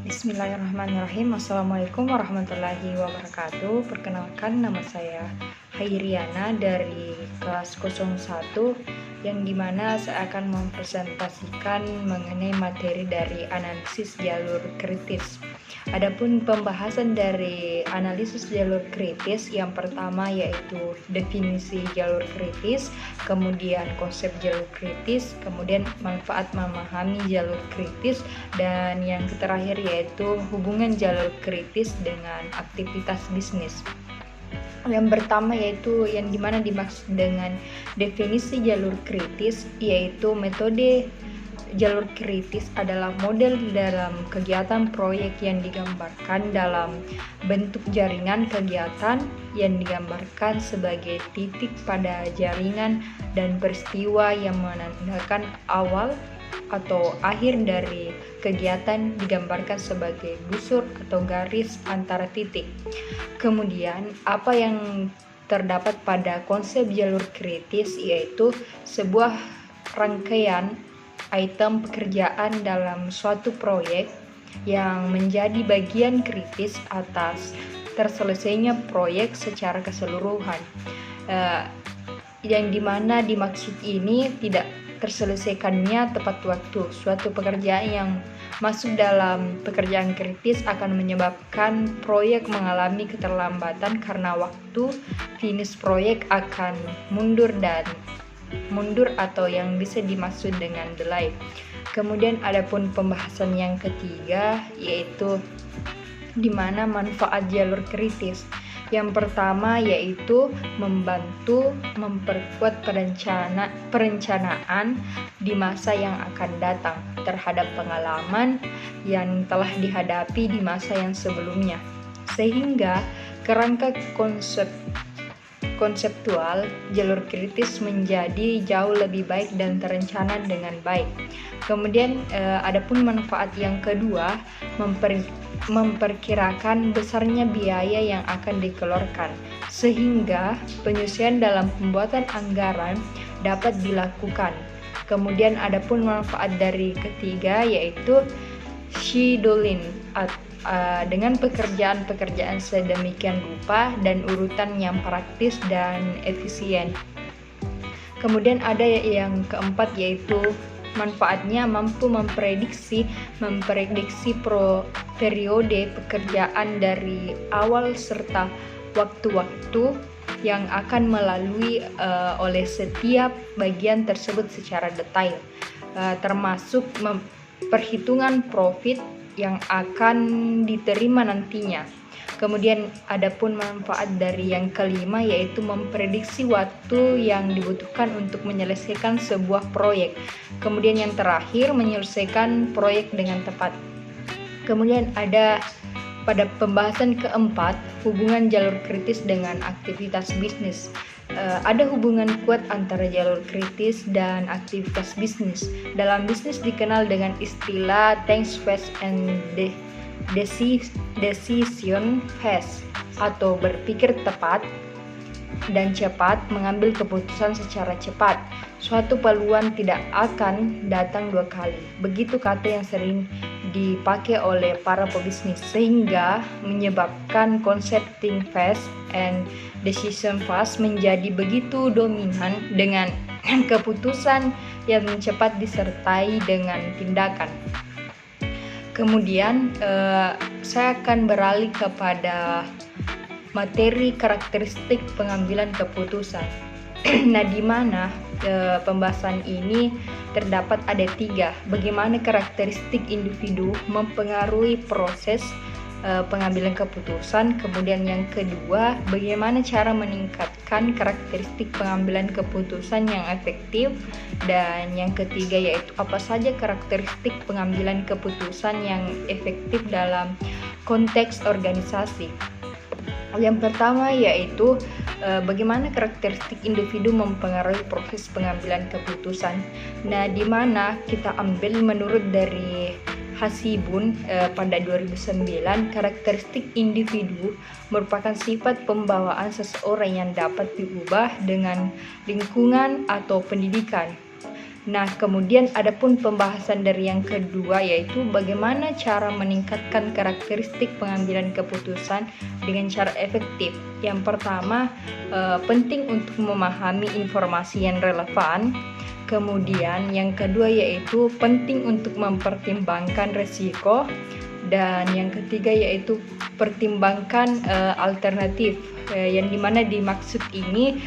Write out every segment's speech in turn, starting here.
Bismillahirrahmanirrahim. Assalamualaikum warahmatullahi wabarakatuh. Perkenalkan, nama saya Hairiana dari kelas 01, yang dimana saya akan mempresentasikan mengenai materi dari analisis jalur kritis. Adapun pembahasan dari analisis jalur kritis, yang pertama yaitu definisi jalur kritis, kemudian konsep jalur kritis, kemudian manfaat memahami jalur kritis, dan yang terakhir yaitu hubungan jalur kritis dengan aktivitas bisnis. Yang pertama yaitu yang dimana dimaksud dengan definisi jalur kritis, yaitu metode jalur kritis adalah model dalam kegiatan proyek yang digambarkan dalam bentuk jaringan kegiatan yang digambarkan sebagai titik pada jaringan dan peristiwa yang menandakan awal atau akhir dari kegiatan digambarkan sebagai busur atau garis antara titik. Kemudian apa yang terdapat pada konsep jalur kritis yaitu sebuah rangkaian item pekerjaan dalam suatu proyek yang menjadi bagian kritis atas terselesainya proyek secara keseluruhan, yang dimana dimaksud ini tidak terselesaikannya tepat waktu. Suatu pekerjaan yang masuk dalam pekerjaan kritis akan menyebabkan proyek mengalami keterlambatan karena waktu finish proyek akan mundur atau yang bisa dimaksud dengan delay. Kemudian adapun pembahasan yang ketiga yaitu di mana manfaat jalur kritis. Yang pertama yaitu membantu memperkuat perencanaan di masa yang akan datang terhadap pengalaman yang telah dihadapi di masa yang sebelumnya, sehingga kerangka konseptual jalur kritis menjadi jauh lebih baik dan terencana dengan baik. Kemudian adapun manfaat yang kedua, memperkirakan besarnya biaya yang akan dikeluarkan sehingga penyusuan dalam pembuatan anggaran dapat dilakukan. Kemudian adapun manfaat dari ketiga yaitu scheduling dengan pekerjaan-pekerjaan sedemikian rupa dan urutan yang praktis dan efisien. Kemudian ada yang keempat yaitu manfaatnya mampu memprediksi periode pekerjaan dari awal serta waktu-waktu yang akan melalui oleh setiap bagian tersebut secara detail, termasuk perhitungan profit yang akan diterima nantinya. Kemudian adapun manfaat dari yang kelima yaitu memprediksi waktu yang dibutuhkan untuk menyelesaikan sebuah proyek. Kemudian yang terakhir, menyelesaikan proyek dengan tepat. Kemudian ada pada pembahasan keempat, hubungan jalur kritis dengan aktivitas bisnis. Ada hubungan kuat antara jalur kritis dan aktivitas bisnis. Dalam bisnis dikenal dengan istilah think fast and decision fast, atau berpikir tepat dan cepat, mengambil keputusan secara cepat. Suatu peluang tidak akan datang dua kali. Begitu kata yang sering dipakai oleh para pebisnis, sehingga menyebabkan konsep think fast and decision fast menjadi begitu dominan dengan keputusan yang cepat disertai dengan tindakan. Kemudian saya akan beralih kepada materi karakteristik pengambilan keputusan. Nah, di mana pembahasan ini terdapat ada 3. Bagaimana karakteristik individu mempengaruhi proses pengambilan keputusan. Kemudian yang kedua, bagaimana cara meningkatkan karakteristik pengambilan keputusan yang efektif. Dan yang ketiga yaitu apa saja karakteristik pengambilan keputusan yang efektif dalam konteks organisasi. Yang pertama yaitu bagaimana karakteristik individu mempengaruhi proses pengambilan keputusan. Nah, di mana kita ambil menurut dari Hasibun pada 2009, karakteristik individu merupakan sifat pembawaan seseorang yang dapat diubah dengan lingkungan atau pendidikan. Nah, kemudian ada pun pembahasan dari yang kedua, yaitu bagaimana cara meningkatkan karakteristik pengambilan keputusan dengan cara efektif. Yang pertama, penting untuk memahami informasi yang relevan. Kemudian yang kedua yaitu penting untuk mempertimbangkan resiko. Dan yang ketiga yaitu pertimbangkan alternatif, yang dimana dimaksud ini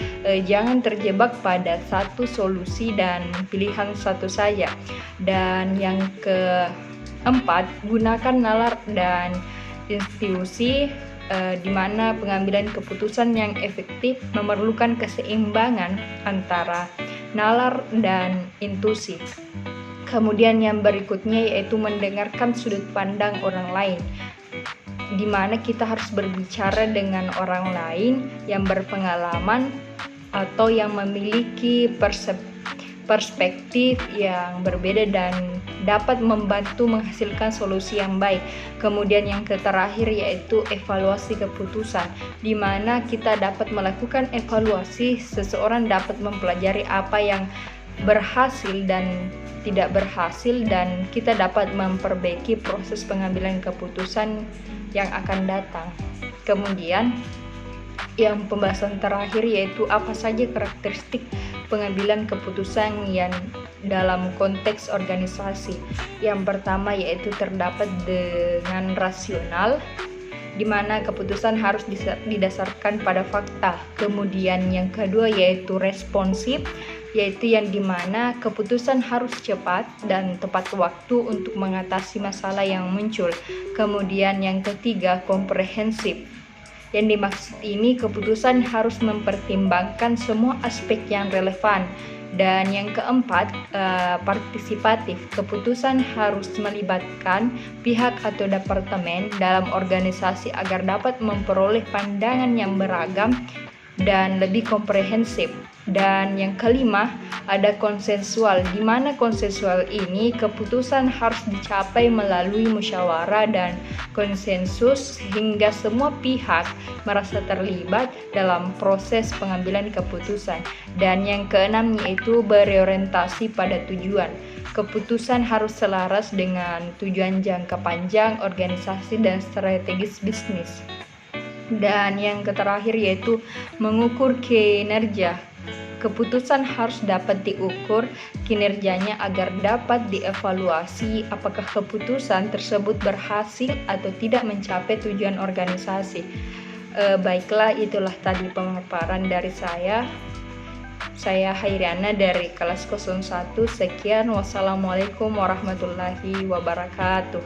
jangan terjebak pada satu solusi dan pilihan satu saja. Dan yang keempat, gunakan nalar dan institusi, di mana pengambilan keputusan yang efektif memerlukan keseimbangan antara nalar dan intuisi. Kemudian yang berikutnya yaitu mendengarkan sudut pandang orang lain, di mana kita harus berbicara dengan orang lain yang berpengalaman atau yang memiliki perspektif yang berbeda dan dapat membantu menghasilkan solusi yang baik. Kemudian yang terakhir yaitu evaluasi keputusan, di mana kita dapat melakukan evaluasi, seseorang dapat mempelajari apa yang berhasil dan tidak berhasil, dan kita dapat memperbaiki proses pengambilan keputusan yang akan datang. Kemudian yang pembahasan terakhir yaitu apa saja karakteristik pengambilan keputusan yang dalam konteks organisasi. Yang pertama yaitu terdapat dengan rasional, di mana keputusan harus didasarkan pada fakta. Kemudian yang kedua yaitu responsif, yaitu yang dimana keputusan harus cepat dan tepat waktu untuk mengatasi masalah yang muncul. Kemudian yang ketiga komprehensif, yang dimaksud ini keputusan harus mempertimbangkan semua aspek yang relevan. Dan yang keempat partisipatif, keputusan harus melibatkan pihak atau departemen dalam organisasi agar dapat memperoleh pandangan yang beragam dan lebih komprehensif. Dan yang kelima ada konsensual, di mana konsensual ini keputusan harus dicapai melalui musyawarah dan konsensus hingga semua pihak merasa terlibat dalam proses pengambilan keputusan. Dan yang keenam yaitu berorientasi pada tujuan, keputusan harus selaras dengan tujuan jangka panjang organisasi dan strategis bisnis. Dan yang terakhir yaitu mengukur kinerja, keputusan harus dapat diukur kinerjanya agar dapat dievaluasi apakah keputusan tersebut berhasil atau tidak mencapai tujuan organisasi. Baiklah, itulah tadi pemaparan dari saya. Saya Hairiana dari kelas 01. Sekian, wassalamualaikum warahmatullahi wabarakatuh.